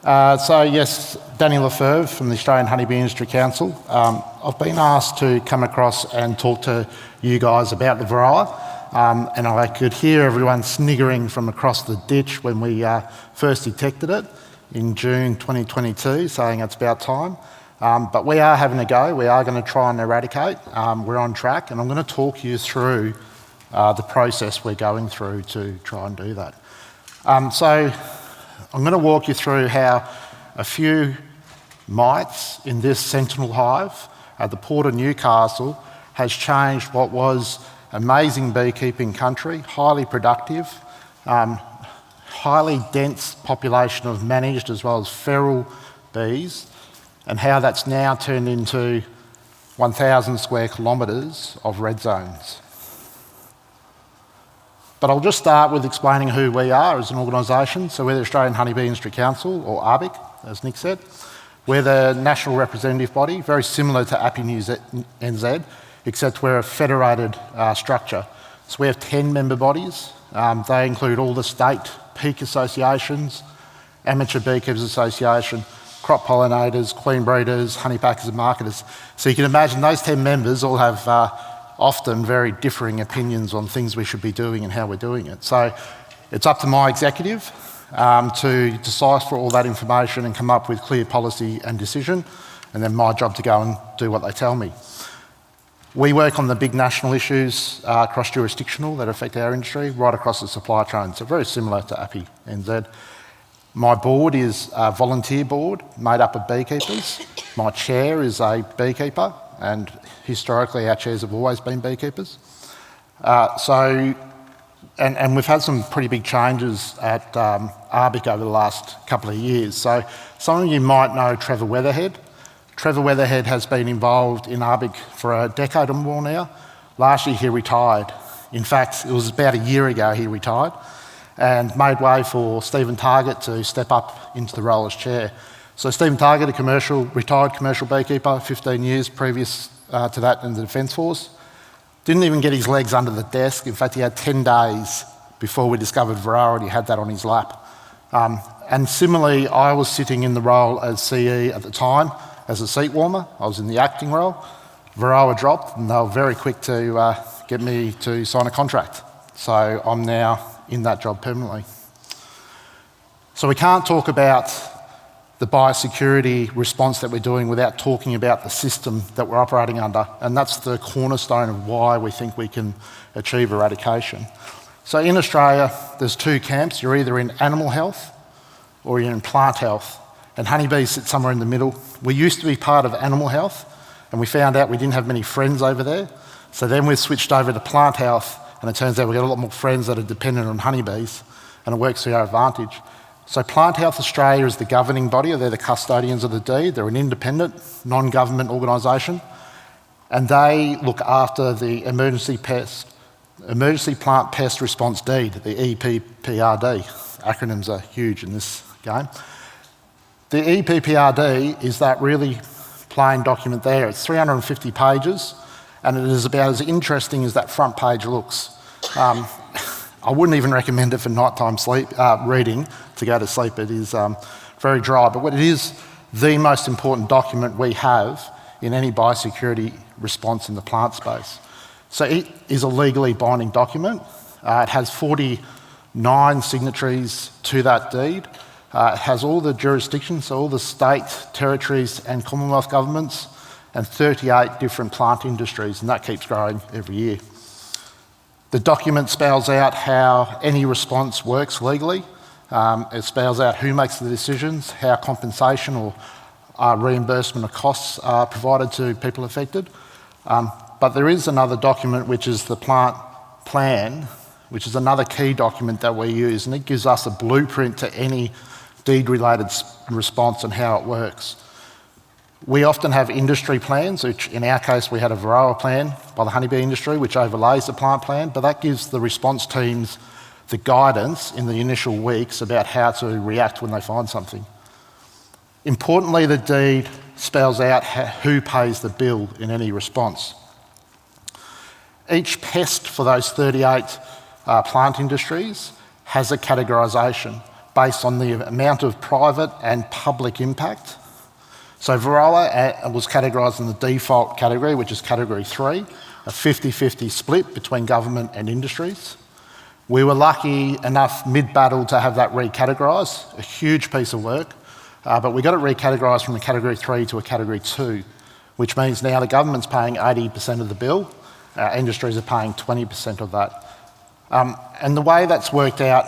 Yes, Daniel Feuvre from the Australian Honeybee Industry Council. I've been asked to come across and talk to you guys about the Varroa, and I could hear everyone sniggering from across the ditch when we first detected it in June 2022, saying it's about time. But we are having a go. We are going to try and eradicate. We're on track, and I'm going to talk you through the process we're going through to try and do that. I'm going to walk you through how a few mites in this sentinel hive at the Port of Newcastle has changed what was amazing beekeeping country, highly productive, highly dense population of managed as well as feral bees, and how that's now turned into 1,000 square kilometres of red zones. But I'll just start with explaining who we are as an organisation. So we're the Australian Honeybee Industry Council, or ARBIC, as Nick said. We're the national representative body, very similar to ApiNZ, except we're a federated structure. So we have 10 member bodies. They include all the state peak associations, Amateur Beekeepers Association, crop pollinators, queen breeders, honey packers and marketers. So you can imagine those 10 members all have often very differing opinions on things we should be doing and how we're doing it. So it's up to my executive to decipher all that information and come up with clear policy and decision, and then my job to go and do what they tell me. We work on the big national issues, cross-jurisdictional, that affect our industry, right across the supply chain, so very similar to ApiNZ. My board is a volunteer board made up of beekeepers. My chair is a beekeeper, and historically our chairs have always been beekeepers. And we've had some pretty big changes at ARBIC over the last couple of years. So some of you might know Trevor Weatherhead. Trevor Weatherhead has been involved in ARBIC for a decade or more now. Last year he retired. In fact, it was about a year ago he retired and made way for Stephen Targett to step up into the role as chair. So Stephen Targett, a retired commercial beekeeper, 15 years previous to that in the Defence Force, didn't even get his legs under the desk. In fact, he had 10 days before we discovered Varroa and he had that on his lap. And similarly, I was sitting in the role as CE at the time as a seat warmer. I was in the acting role. Varroa dropped and they were very quick to get me to sign a contract. So I'm now in that job permanently. So we can't talk about the biosecurity response that we're doing without talking about the system that we're operating under, and that's the cornerstone of why we think we can achieve eradication. So in Australia, there's two camps. You're either in animal health or you're in plant health, and honeybees sit somewhere in the middle. We used to be part of animal health, and we found out we didn't have many friends over there, so then we switched over to plant health, and it turns out we've got a lot more friends that are dependent on honeybees, and it works to our advantage. So Plant Health Australia is the governing body, or they're the custodians of the deed. They're an independent, non-government organisation, and they look after the Emergency Plant Pest Response Deed, the EPPRD. Acronyms are huge in this game. The EPPRD is that really plain document there. It's 350 pages, and it is about as interesting as that front page looks. I wouldn't even recommend it for nighttime reading to go to sleep. It is very dry, but it is the most important document we have in any biosecurity response in the plant space. So it is a legally binding document. It has 49 signatories to that deed. It has all the jurisdictions, so all the state, territories and Commonwealth governments, and 38 different plant industries, and that keeps growing every year. The document spells out how any response works legally. It spells out who makes the decisions, how compensation or reimbursement of costs are provided to people affected. But there is another document, which is the plant plan, which is another key document that we use, and it gives us a blueprint to any deed-related response and how it works. We often have industry plans, which in our case we had a Varroa plan by the honeybee industry, which overlays the plant plan, but that gives the response teams the guidance in the initial weeks about how to react when they find something. Importantly, the deed spells out who pays the bill in any response. Each pest for those 38 plant industries has a categorisation. based on the amount of private and public impact. So Varroa was categorised in the default category, which is category 3, a 50-50 split between government and industries. We were lucky enough mid-battle to have that recategorised, a huge piece of work, but we got it recategorised from a category 3 to a category 2, which means now the government's paying 80% of the bill, industries are paying 20% of that. And the way that's worked out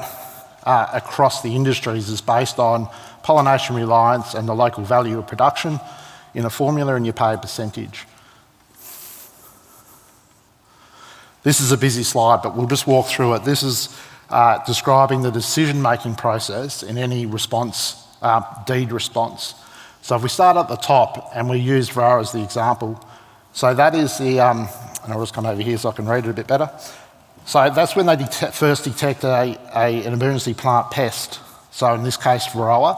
across the industries is based on pollination reliance and the local value of production in a formula, and you pay a percentage. This is a busy slide, but we'll just walk through it. This is describing the decision-making process in any response, deed response. So if we start at the top, and we use Varroa as the example, so that is the, and I'll just come over here so I can read it a bit better. So that's when they first detect an emergency plant pest. So in this case, Varroa.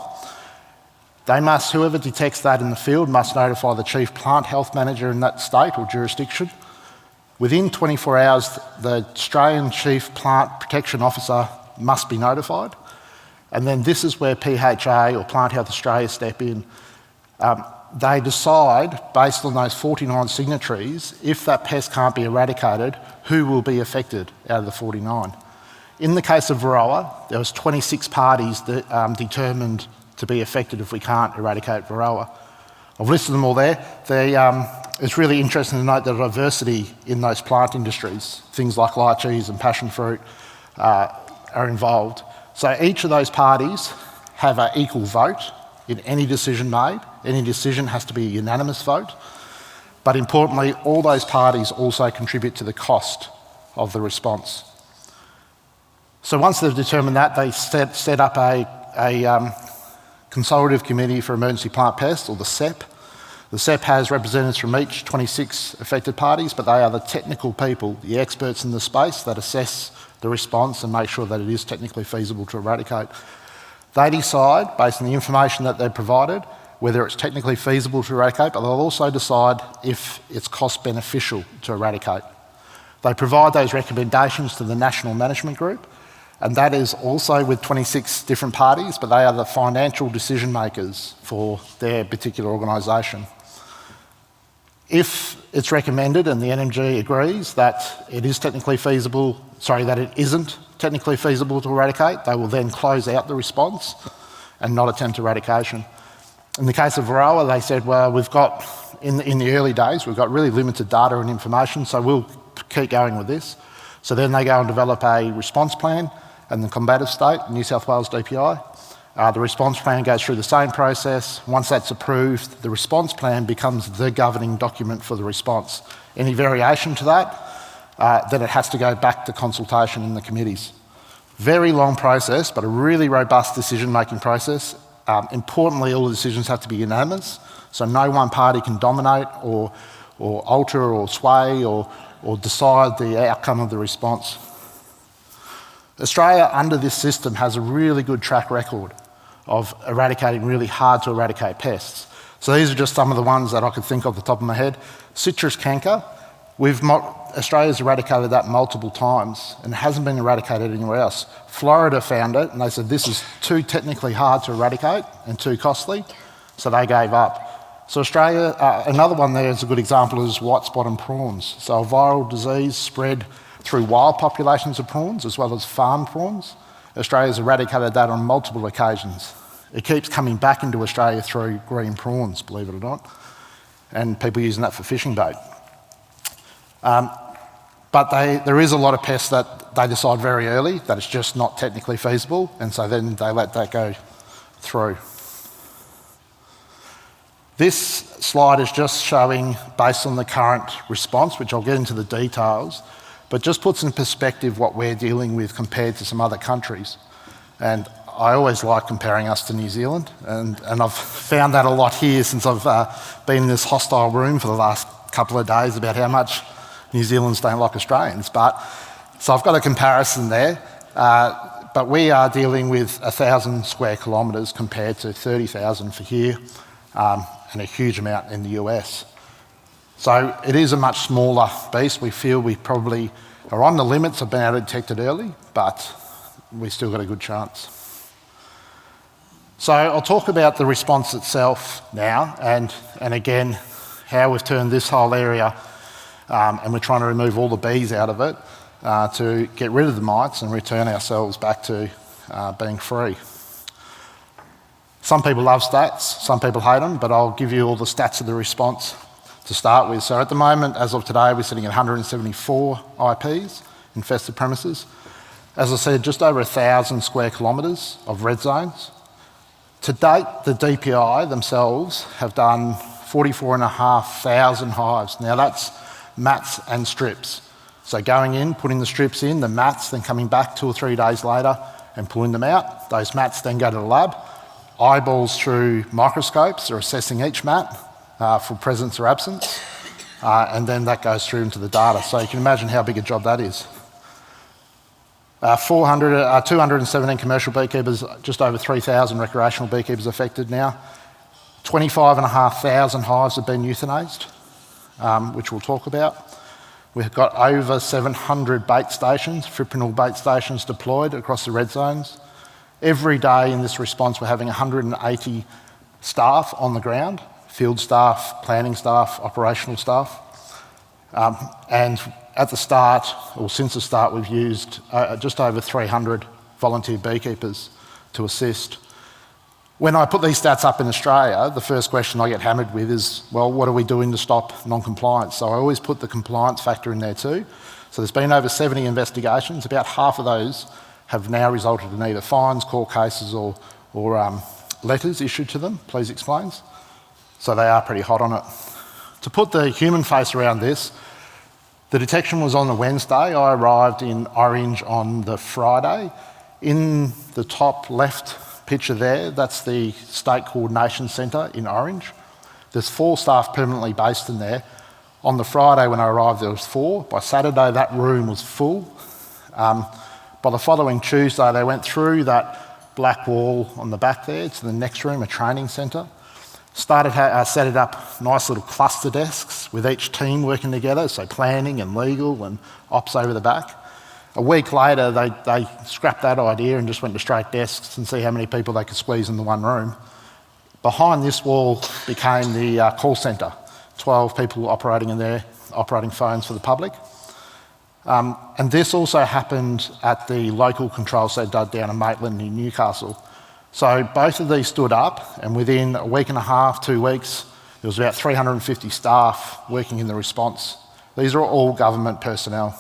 Whoever detects that in the field must notify the chief plant health manager in that state or jurisdiction. Within 24 hours, the Australian Chief Plant Protection Officer must be notified. And then this is where PHA or Plant Health Australia step in. They decide, based on those 49 signatories, if that pest can't be eradicated, who will be affected out of the 49. In the case of Varroa, there was 26 parties that determined to be affected if we can't eradicate Varroa. I've listed them all there. It's really interesting to note the diversity in those plant industries. Things like lychees and passion fruit are involved. So each of those parties have an equal vote in any decision made. Any decision has to be a unanimous vote. But importantly, all those parties also contribute to the cost of the response. So once they've determined that, they set up a Consultative Committee for Emergency Plant Pests, or the CEP. The CEP has representatives from each 26 affected parties, but they are the technical people, the experts in the space that assess the response and make sure that it is technically feasible to eradicate. They decide, based on the information that they've provided, whether it's technically feasible to eradicate, but they'll also decide if it's cost beneficial to eradicate. They provide those recommendations to the National Management Group, and that is also with 26 different parties, but they are the financial decision makers for their particular organisation. If it's recommended and the NMG agrees that it is technically feasible, that it isn't technically feasible to eradicate, they will then close out the response and not attempt eradication. In the case of Varroa, they said, well, we've got, in the early days, we've got really limited data and information, so we'll keep going with this. So then they go and develop a response plan in the combative state, New South Wales DPI. The response plan goes through the same process. Once that's approved, the response plan becomes the governing document for the response. Any variation to that, then it has to go back to consultation in the committees. Very long process, but a really robust decision-making process. Importantly, all the decisions have to be unanimous, so no one party can dominate or alter or sway or decide the outcome of the response. Australia, under this system, has a really good track record of eradicating really hard to eradicate pests. So these are just some of the ones that I could think of off the top of my head. Citrus canker, Australia's eradicated that multiple times and it hasn't been eradicated anywhere else. Florida found it and they said this is too technically hard to eradicate and too costly, so they gave up. So Australia, another one there is a good example is white spotted prawns. So a viral disease spread through wild populations of prawns as well as farm prawns. Australia's eradicated that on multiple occasions. It keeps coming back into Australia through green prawns, believe it or not, and people using that for fishing bait. But there is a lot of pests that they decide very early that it's just not technically feasible, and so then they let that go through. This slide is just showing, based on the current response, which I'll get into the details, but just puts in perspective what we're dealing with compared to some other countries. And I always like comparing us to New Zealand, and I've found that a lot here since I've been in this hostile room for the last couple of days about how much New Zealanders don't like Australians. So I've got a comparison there, but we are dealing with 1,000 square kilometres compared to 30,000 for here, and a huge amount in the US. So it is a much smaller beast. We feel we probably are on the limits of being able to detect it early, but we've still got a good chance. So I'll talk about the response itself now, and again, how we've turned this whole area, and we're trying to remove all the bees out of it to get rid of the mites and return ourselves back to being free. Some people love stats, some people hate them, but I'll give you all the stats of the response to start with. So at the moment, as of today, we're sitting at 174 IPs, infested premises. As I said, just over 1,000 square kilometres of red zones. To date, the DPI themselves have done 44,500 hives. Now that's mats and strips. So going in, putting the strips in, the mats, then coming back 2 or 3 days later and pulling them out. Those mats then go to the lab. Eyeballs through microscopes are assessing each mat for presence or absence. And then that goes through into the data. So you can imagine how big a job that is. 217 commercial beekeepers, just over 3,000 recreational beekeepers affected now. 25,500 hives have been euthanased, which we'll talk about. We've got over 700 bait stations, fipronil bait stations deployed across the red zones. Every day in this response, we're having 180 staff on the ground, field staff, planning staff, operational staff. And at the start, or since the start, we've used just over 300 volunteer beekeepers to assist. When I put these stats up in Australia, the first question I get hammered with is, well, what are we doing to stop non-compliance? So I always put the compliance factor in there too. So there's been over 70 investigations. About half of those have now resulted in either fines, court cases, or letters issued to them, please explains. So they are pretty hot on it. To put the human face around this, the detection was on the Wednesday. I arrived in Orange on the Friday. In the top left picture there, that's the State Coordination Centre in Orange. There's 4 staff permanently based in there. On the Friday when I arrived, there was 4. By Saturday, that room was full. By the following Tuesday, they went through that black wall on the back there to the next room, a training centre. Set it up nice little cluster desks with each team working together, so planning and legal and ops over the back. A week later, they scrapped that idea and just went to straight desks and see how many people they could squeeze into one room. Behind this wall became the call centre, 12 people operating in there, operating phones for the public. And this also happened at the local control centre down in Maitland in Newcastle. So both of these stood up, and within a week and a half, 2 weeks, there was about 350 staff working in the response. These are all government personnel,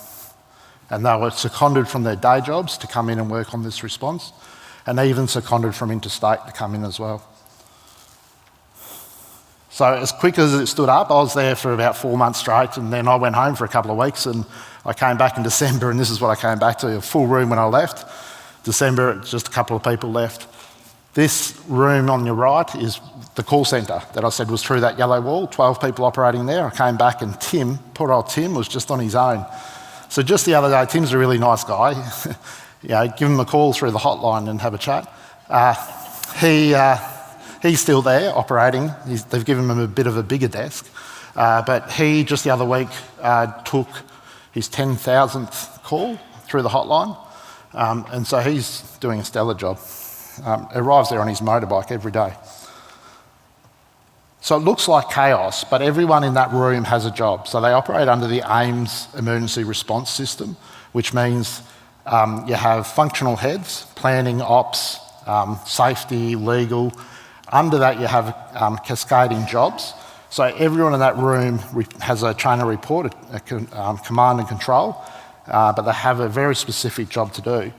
and they were seconded from their day jobs to come in and work on this response, and even seconded from interstate to come in as well. So as quick as it stood up, I was there for about 4 months straight, and then I went home for a couple of weeks, and I came back in December, and this is what I came back to, a full room when I left. December, just a couple of people left. This room on your right is the call centre that I said was through that yellow wall, 12 people operating there. I came back and Tim, poor old Tim, was just on his own. So just the other day, Tim's a really nice guy. Give him a call through the hotline and have a chat. He's still there operating. They've given him a bit of a bigger desk. But he, just the other week, took his 10,000th call through the hotline. And so he's doing a stellar job. Arrives there on his motorbike every day. So it looks like chaos, but everyone in that room has a job. So they operate under the AIMS emergency response system, which means you have functional heads, planning, ops, safety, legal. Under that you have cascading jobs. So everyone in that room has a trainer report, a command and control, but they have a very specific job to do.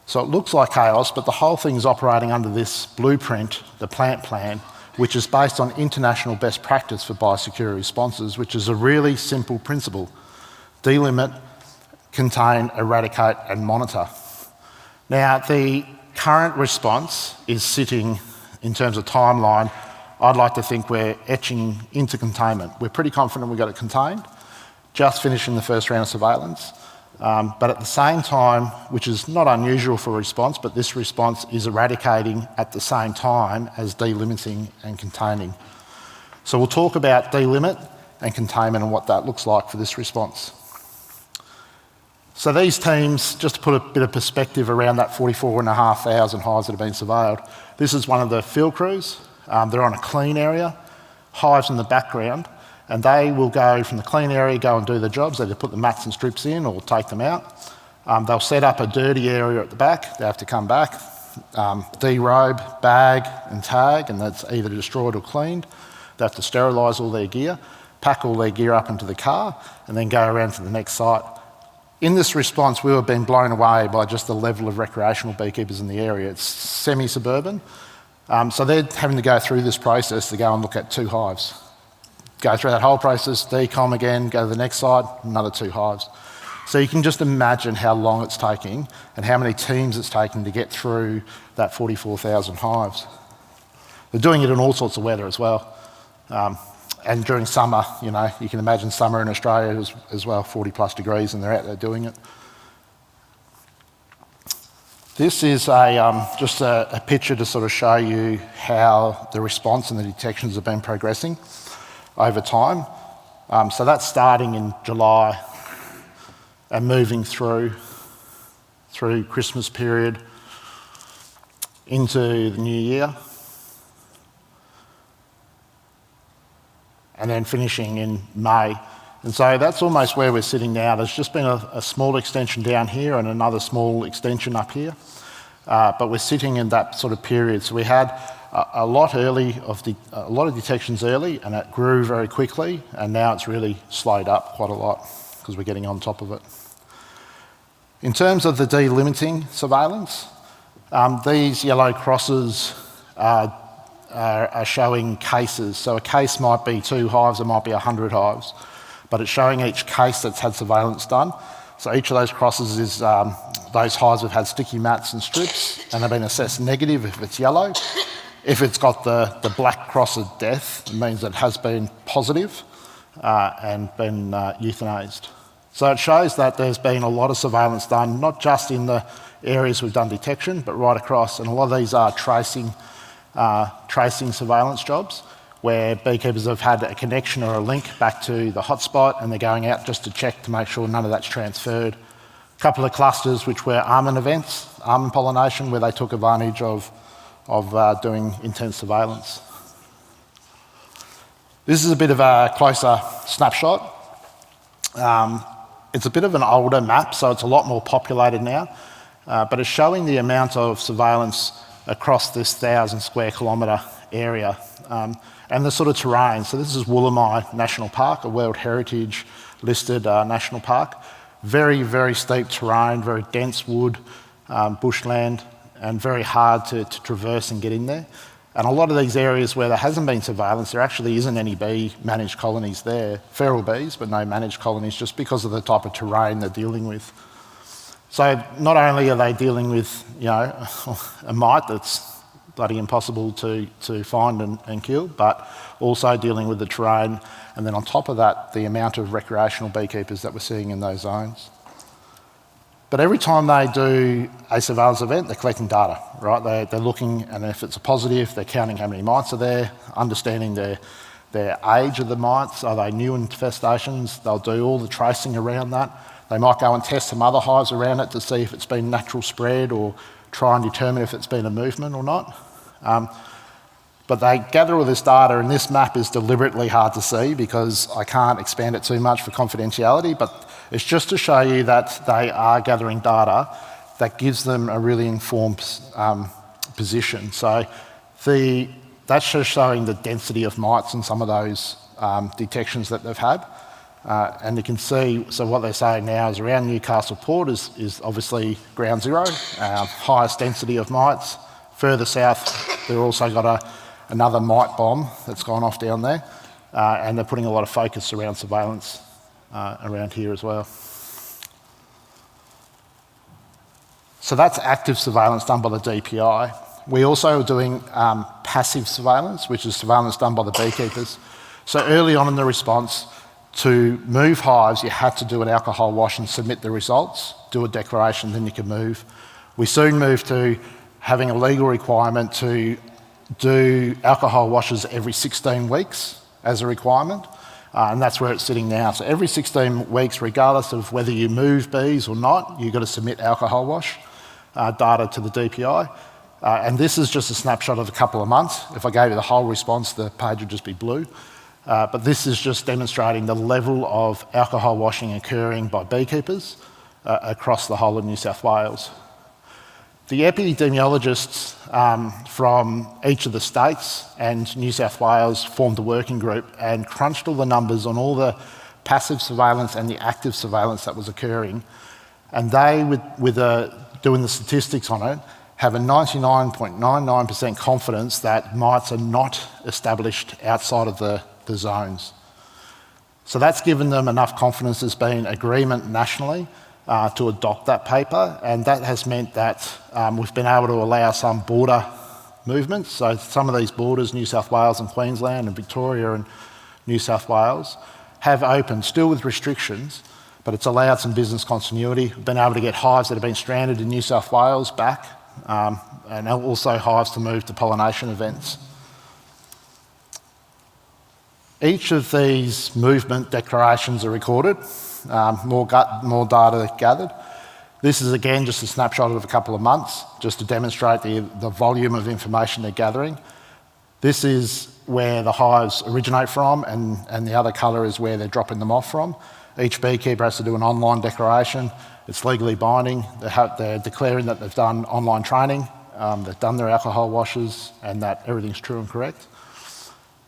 So it looks like chaos, but the whole thing is operating under this blueprint, the plant plan, which is based on international best practice for biosecurity responses, which is a really simple principle. Delimit, contain, eradicate and monitor. Now, the current response is sitting, in terms of timeline, I'd like to think we're etching into containment. We're pretty confident we've got it contained, just finishing the first round of surveillance. But at the same time, which is not unusual for a response, but this response is eradicating at the same time as delimiting and containing. So we'll talk about delimit and containment and what that looks like for this response. So these teams, just to put a bit of perspective around that 44,500 hives that have been surveilled, this is one of the field crews. They're on a clean area, hives in the background, and they will go from the clean area, go and do the jobs, either put the mats and strips in or take them out. They'll set up a dirty area at the back, they have to come back, derobe, bag and tag, and that's either destroyed or cleaned. They have to sterilise all their gear, pack all their gear up into the car, and then go around to the next site. In this response, we were being blown away by just the level of recreational beekeepers in the area. It's semi-suburban, so they're having to go through this process to go and look at 2 hives. Go through that whole process, decom again, go to the next site, another 2 hives. So you can just imagine how long it's taking and how many teams it's taking to get through that 44,000 hives. They're doing it in all sorts of weather as well. And during summer, you know, you can imagine summer in Australia as well, 40 plus degrees, and they're out there doing it. This is just a picture to sort of show you how the response and the detections have been progressing over time. So that's starting in July and moving through Christmas period into the new year, and then finishing in May. And so that's almost where we're sitting now. There's just been a small extension down here and another small extension up here, but we're sitting in that sort of period. So we had a lot of detections early, and it grew very quickly, and now it's really slowed up quite a lot because we're getting on top of it. In terms of the delimiting surveillance, these yellow crosses are showing cases. So a case might be 2 hives, it might be 100 hives, but it's showing each case that's had surveillance done. So each of those crosses is those hives have had sticky mats and strips, and they've been assessed negative if it's yellow. If it's got the black cross of death, it means it has been positive and been euthanased. So it shows that there's been a lot of surveillance done, not just in the areas we've done detection, but right across. And a lot of these are tracing surveillance jobs where beekeepers have had a connection or a link back to the hotspot, and they're going out just to check to make sure none of that's transferred. A couple of clusters which were almond events, almond pollination, where they took advantage of doing intense surveillance. This is a bit of a closer snapshot. It's a bit of an older map, so it's a lot more populated now, but it's showing the amount of surveillance across this 1,000 square kilometre area and the sort of terrain. So this is Woolamai National Park, a World Heritage listed national park. Very, very steep terrain, very dense wood, bushland, and very hard to traverse and get in there. And a lot of these areas where there hasn't been surveillance, there actually isn't any bee managed colonies there, feral bees, but no managed colonies, just because of the type of terrain they're dealing with. So not only are they dealing with, you know, a mite that's bloody impossible to find and kill, but also dealing with the terrain, and then on top of that, the amount of recreational beekeepers that we're seeing in those zones. But every time they do a surveillance event, they're collecting data, right? They're looking, and if it's a positive, they're counting how many mites are there, understanding their age of the mites. Are they new infestations? They'll do all the tracing around that. They might go and test some other hives around it to see if it's been natural spread, or try and determine if it's been a movement or not. But they gather all this data, and this map is deliberately hard to see because I can't expand it too much for confidentiality, but it's just to show you that they are gathering data that gives them a really informed position. So that's just showing the density of mites in some of those detections that they've had. And you can see, so what they're saying now is around Newcastle Port is obviously ground zero, highest density of mites. Further south, they've also got another mite bomb that's gone off down there, and they're putting a lot of focus around surveillance around here as well. So that's active surveillance done by the DPI. We also are doing passive surveillance, which is surveillance done by the beekeepers. So early on in the response, to move hives, you had to do an alcohol wash and submit the results, do a declaration, then you could move. We soon moved to having a legal requirement to do alcohol washes every 16 weeks as a requirement. and that's where it's sitting now. So every 16 weeks, regardless of whether you move bees or not, you've got to submit alcohol wash data to the DPI. And this is just a snapshot of a couple of months. If I gave you the whole response, the page would just be blue. But this is just demonstrating the level of alcohol washing occurring by beekeepers across the whole of New South Wales. The epidemiologists from each of the states and New South Wales formed a working group and crunched all the numbers on all the passive surveillance and the active surveillance that was occurring. And they, with doing the statistics on it, have a 99.99% confidence that mites are not established outside of the zones. So that's given them enough confidence. There's been agreement nationally to adopt that paper, and that has meant that we've been able to allow some border movements. So some of these borders, New South Wales and Queensland and Victoria and New South Wales, have opened, still with restrictions, but it's allowed some business continuity. We've been able to get hives that have been stranded in New South Wales back, and also hives to move to pollination events. Each of these movement declarations are recorded, more data gathered. This is again just a snapshot of a couple of months, just to demonstrate the volume of information they're gathering. This is where the hives originate from, and the other colour is where they're dropping them off from. Each beekeeper has to do an online declaration. It's legally binding. They're declaring that they've done online training, they've done their alcohol washes, and that everything's true and correct.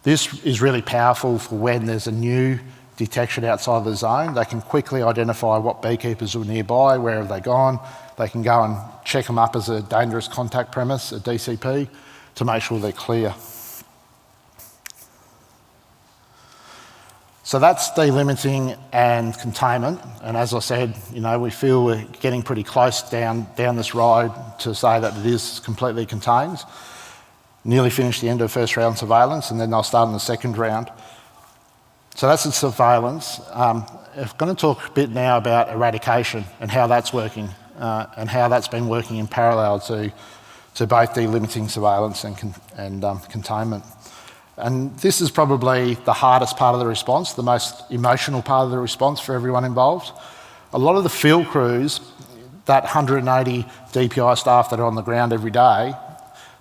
This is really powerful for when there's a new detection outside of the zone. They can quickly identify what beekeepers are nearby, where have they gone. They can go and check them up as a dangerous contact premise, a DCP, to make sure they're clear. So that's delimiting and containment, and as I said, we feel we're getting pretty close down this road to say that it is completely contained. Nearly finished the end of the first round surveillance, and then they'll start in the second round. So that's the surveillance. I'm going to talk a bit now about eradication and how that's working, and how that's been working in parallel to both delimiting surveillance and containment. And this is probably the hardest part of the response, the most emotional part of the response for everyone involved. A lot of the field crews, that 180 DPI staff that are on the ground every day,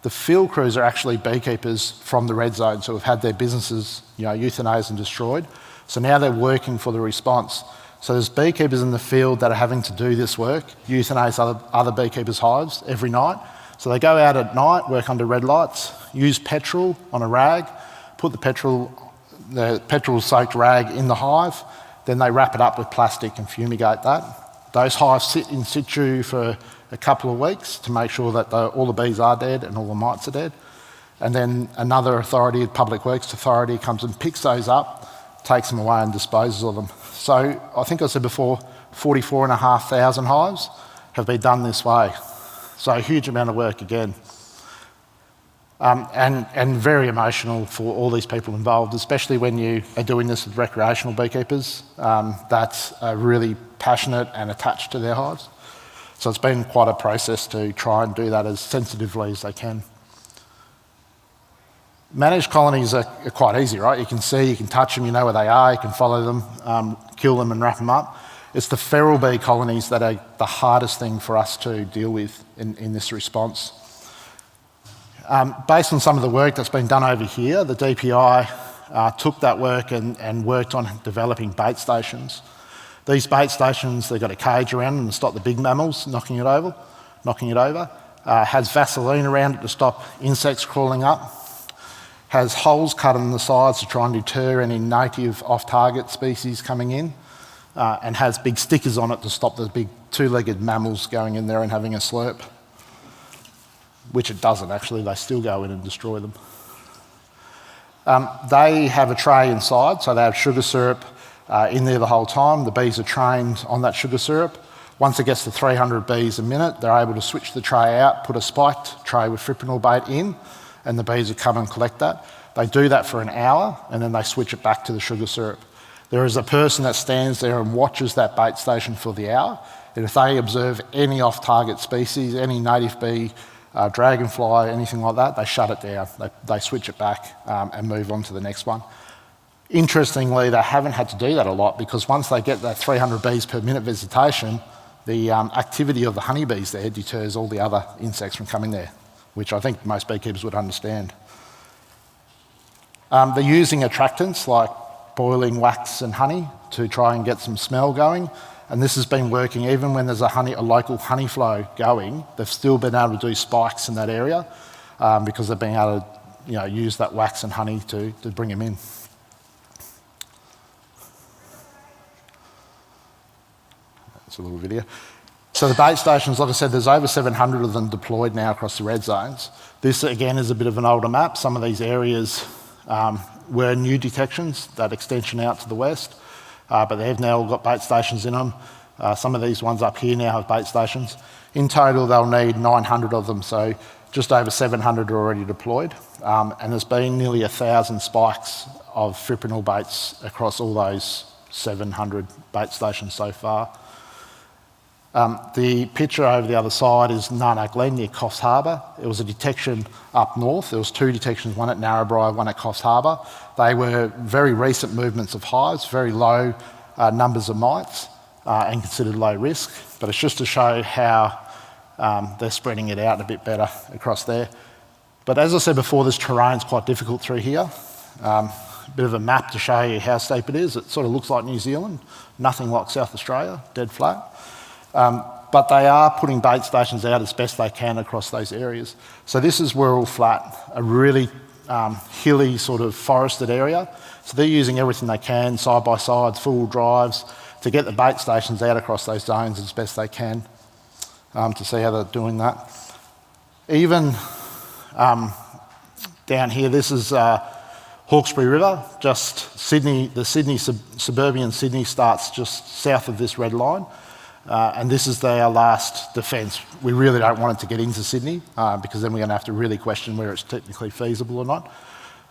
the field crews are actually beekeepers from the red zone, so have had their businesses euthanased and destroyed. So now they're working for the response. So there's beekeepers in the field that are having to do this work, euthanize other beekeepers' hives every night. So they go out at night, work under red lights, use petrol on a rag, put the petrol-soaked rag in the hive, then they wrap it up with plastic and fumigate that. Those hives sit in situ for a couple of weeks to make sure that all the bees are dead and all the mites are dead. And then another authority, Public Works Authority, comes and picks those up, takes them away and disposes of them. So I think I said before, 44,500 hives have been done this way. So a huge amount of work again. And very emotional for all these people involved, especially when you are doing this with recreational beekeepers that are really passionate and attached to their hives. So it's been quite a process to try and do that as sensitively as they can. Managed colonies are quite easy, right? You can see, you can touch them, you know where they are, you can follow them, kill them and wrap them up. It's the feral bee colonies that are the hardest thing for us to deal with in this response. Based on some of the work that's been done over here, the DPI took that work and worked on developing bait stations. These bait stations, they've got a cage around them to stop the big mammals knocking it over. Has Vaseline around it to stop insects crawling up. Has holes cut in the sides to try and deter any native off-target species coming in. And has big stickers on it to stop the big two-legged mammals going in there and having a slurp. Which it doesn't actually, they still go in and destroy them. They have a tray inside, so they have sugar syrup in there the whole time. The bees are trained on that sugar syrup. Once it gets to 300 bees a minute, they're able to switch the tray out, put a spiked tray with fipronil bait in, and the bees will come and collect that. They do that for an hour, and then they switch it back to the sugar syrup. There is a person that stands there and watches that bait station for the hour, and if they observe any off-target species, any native bee, dragonfly, anything like that, they shut it down. They switch it back and move on to the next one. Interestingly, they haven't had to do that a lot because once they get that 300 bees per minute visitation, the activity of the honeybees there deters all the other insects from coming there, which I think most beekeepers would understand. They're using attractants like boiling wax and honey to try and get some smell going, and this has been working even when there's a local honey flow going. They've still been able to do spikes in that area because they've been able to use that wax and honey to bring them in. That's a little video. So the bait stations, like I said, there's over 700 of them deployed now across the red zones. This, again, is a bit of an older map. Some of these areas were new detections, that extension out to the west, but they've now all got bait stations in them. Some of these ones up here now have bait stations. In total, they'll need 900 of them, so just over 700 are already deployed. And there's been nearly 1,000 spikes of fipronil baits across all those 700 bait stations so far. The picture over the other side is Nana Glen near Coffs Harbour. It was a detection up north. There was 2 detections, one at Narrabri, one at Coffs Harbour. They were very recent movements of hives, very low numbers of mites and considered low risk. But it's just to show how they're spreading it out a bit better across there. But as I said before, this terrain's quite difficult through here. A bit of a map to show you how steep it is. It sort of looks like New Zealand, nothing like South Australia, dead flat. But they are putting bait stations out as best they can across those areas. So this is Wirral Flat, a really hilly sort of forested area. So they're using everything they can, side-by-sides, full drives, to get the bait stations out across those zones as best they can, to see how they're doing that. Even down here, this is Hawkesbury River, just Sydney. The suburban Sydney starts just south of this red line. And this is their last defence. We really don't want it to get into Sydney because then we're going to have to really question whether it's technically feasible or not.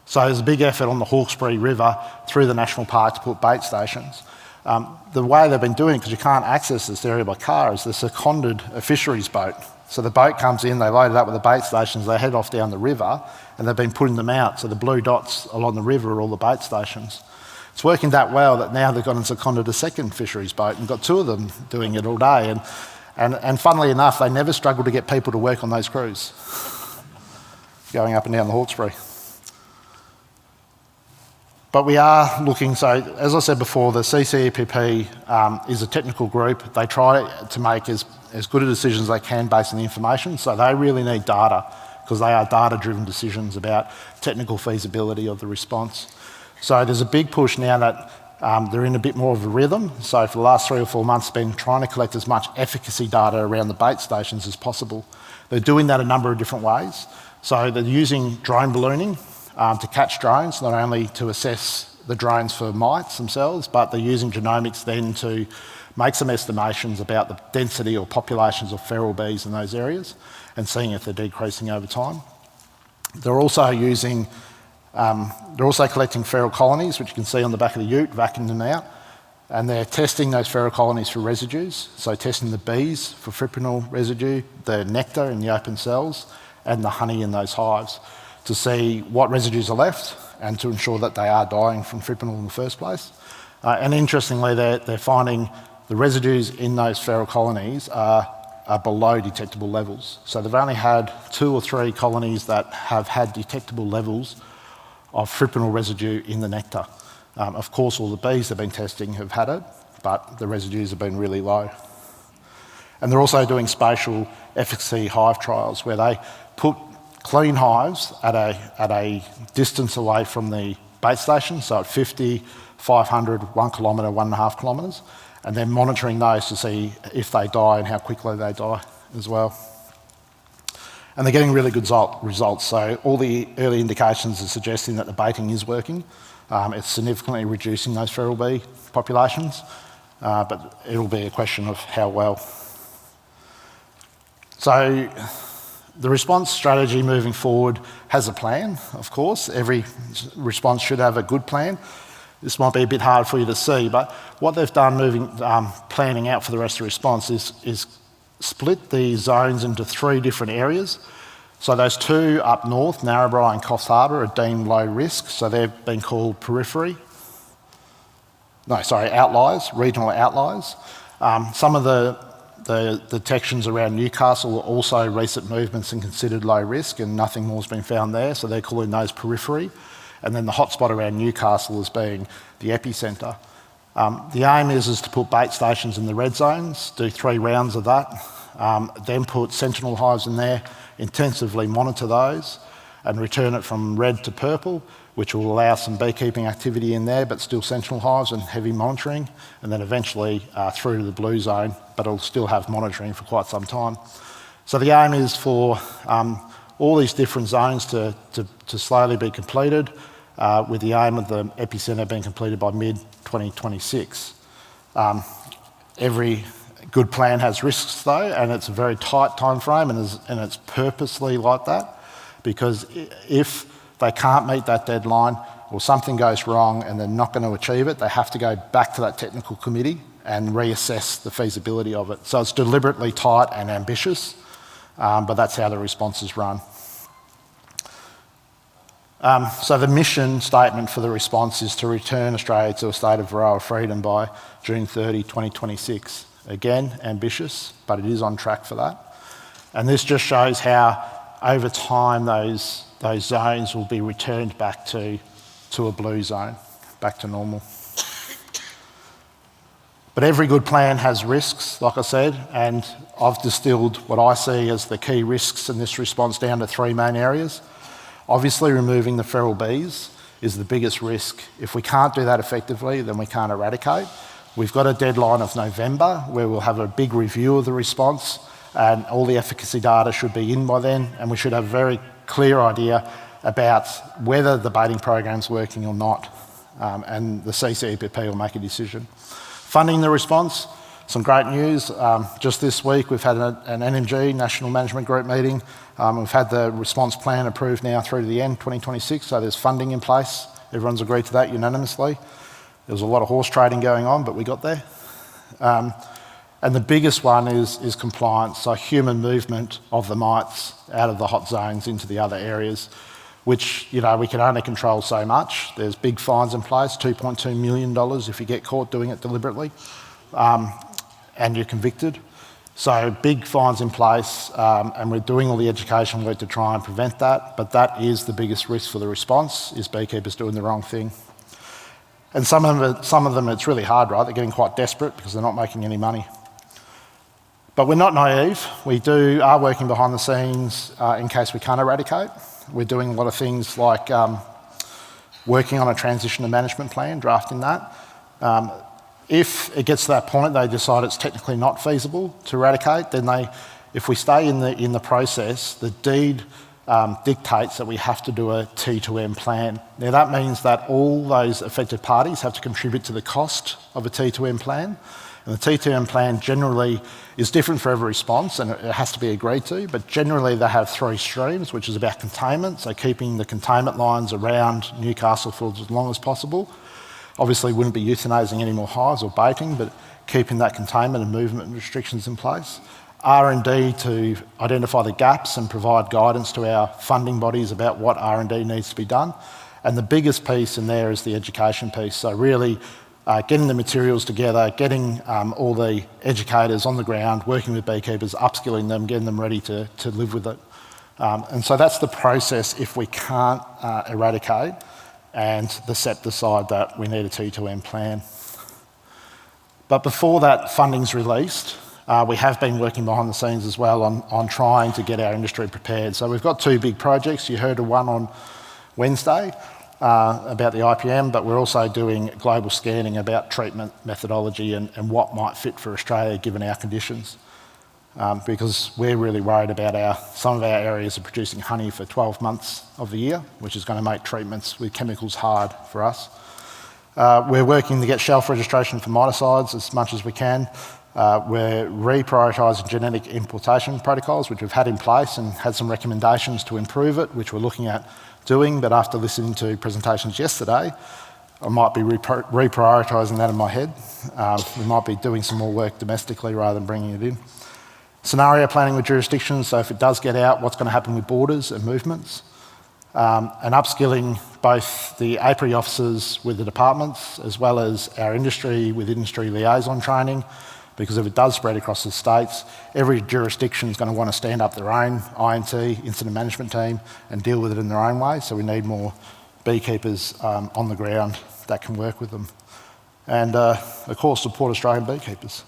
So there's a big effort on the Hawkesbury River through the National Park to put bait stations. The way they've been doing it, because you can't access this area by car, is they're seconded a fisheries boat. So the boat comes in, they load it up with the bait stations, they head off down the river, and they've been putting them out. So the blue dots along the river are all the bait stations. It's working that well that now they've gone and seconded a second fisheries boat and got 2 of them doing it all day. And funnily enough, they never struggle to get people to work on those crews, going up and down the Hawkesbury. But we are looking, so as I said before, the CCEPP is a technical group. They try to make as good a decisions as they can based on the information. So they really need data because they are data-driven decisions about technical feasibility of the response. So there's a big push now that they're in a bit more of a rhythm. So for the last 3 or 4 months, been trying to collect as much efficacy data around the bait stations as possible. They're doing that a number of different ways. So they're using drone ballooning to catch drones, not only to assess the drones for mites themselves, but they're using genomics then to make some estimations about the density or populations of feral bees in those areas and seeing if they're decreasing over time. They're also using they're also collecting feral colonies, which you can see on the back of the ute, vacuuming them out, and they're testing those feral colonies for residues, so testing the bees for fipronil residue, the nectar in the open cells, and the honey in those hives to see what residues are left and to ensure that they are dying from fipronil in the first place. And interestingly, they're finding the residues in those feral colonies are below detectable levels. So they've only had 2 or 3 colonies that have had detectable levels of fipronil residue in the nectar. Of course, all the bees they've been testing have had it, but the residues have been really low. And they're also doing spatial efficacy hive trials where they put clean hives at a distance away from the bait station, so at 50, 500, 1 kilometre, 1.5 kilometres, and then monitoring those to see if they die and how quickly they die as well. And they're getting really good results. So all the early indications are suggesting that the baiting is working. It's significantly reducing those feral bee populations, but it'll be a question of how well. So the response strategy moving forward has a plan, of course. Every response should have a good plan. This might be a bit hard for you to see, but what they've done planning out for the rest of the response is split the zones into 3 different areas. So those 2 up north, Narrabri and Coffs Harbour, are deemed low risk, so they've been called periphery. outliers, regional outliers. Some of the detections around Newcastle were also recent movements and considered low risk, and nothing more has been found there, so they're calling those periphery. And then the hotspot around Newcastle as being the epicentre. The aim is to put bait stations in the red zones, do 3 rounds of that, then put sentinel hives in there, intensively monitor those, and return it from red to purple, which will allow some beekeeping activity in there, but still sentinel hives and heavy monitoring, and then eventually through to the blue zone, but it'll still have monitoring for quite some time. So the aim is for all these different zones to slowly be completed, with the aim of the epicentre being completed by mid-2026. Every good plan has risks though, and it's a very tight time frame, and it's purposely like that, because if they can't meet that deadline or something goes wrong and they're not going to achieve it, they have to go back to that technical committee and reassess the feasibility of it. So it's deliberately tight and ambitious, but that's how the response is run. So the mission statement for the response is to return Australia to a state of Varroa freedom by June 30, 2026. Again, ambitious, but it is on track for that. And this just shows how over time those zones will be returned back to a blue zone, back to normal. But every good plan has risks, like I said, and I've distilled what I see as the key risks in this response down to 3 main areas. Obviously, removing the feral bees is the biggest risk. If we can't do that effectively, then we can't eradicate. We've got a deadline of November where we'll have a big review of the response, and all the efficacy data should be in by then, and we should have a very clear idea about whether the baiting program's working or not, and the CCEPP will make a decision. Funding the response, some great news. Just this week we've had an NMG, National Management Group meeting. We've had the response plan approved now through to the end, 2026, so there's funding in place. Everyone's agreed to that unanimously. There was a lot of horse trading going on, but we got there. And the biggest one is compliance, so human movement of the mites out of the hot zones into the other areas, which we can only control so much. There's big fines in place, $2.2 million if you get caught doing it deliberately, and you're convicted. So big fines in place, and we're doing all the education work to try and prevent that, but that is the biggest risk for the response, is beekeepers doing the wrong thing. And some of them it's really hard, right? They're getting quite desperate because they're not making any money. But we're not naive. We are working behind the scenes in case we can't eradicate. We're doing a lot of things like working on a transition to management plan, drafting that. If it gets to that point, they decide it's technically not feasible to eradicate, then if we stay in the process, the deed dictates that we have to do a T2M plan. Now that means that all those affected parties have to contribute to the cost of a T2M plan. And the T2M plan generally is different for every response, and it has to be agreed to, but generally they have 3 streams, which is about containment, so keeping the containment lines around Newcastle for as long as possible. Obviously wouldn't be euthanasing any more hives or baiting, but keeping that containment and movement restrictions in place. R&D to identify the gaps and provide guidance to our funding bodies about what R&D needs to be done. And the biggest piece in there is the education piece, so really getting the materials together, getting all the educators on the ground, working with beekeepers, upskilling them, getting them ready to live with it. And so that's the process if we can't eradicate, and the SEP decide that we need a T2M plan. But before that funding's released, we have been working behind the scenes as well on trying to get our industry prepared. So we've got 2 big projects. You heard of one on Wednesday about the IPM, but we're also doing global scanning about treatment methodology and what might fit for Australia given our conditions. Because we're really worried about some of our areas are producing honey for 12 months of the year, which is going to make treatments with chemicals hard for us. We're working to get shelf registration for miticides as much as we can. We're reprioritising genetic importation protocols, which we've had in place and had some recommendations to improve it, which we're looking at doing, but after listening to presentations yesterday, I might be reprioritising that in my head. We might be doing some more work domestically rather than bringing it in. Scenario planning with jurisdictions, so if it does get out, what's going to happen with borders and movements. And upskilling both the apiary officers with the departments, as well as our industry with industry liaison training, because if it does spread across the states, every jurisdiction is going to want to stand up their own INT, incident management team, and deal with it in their own way. So we need more beekeepers on the ground that can work with them. And of course, support Australian beekeepers.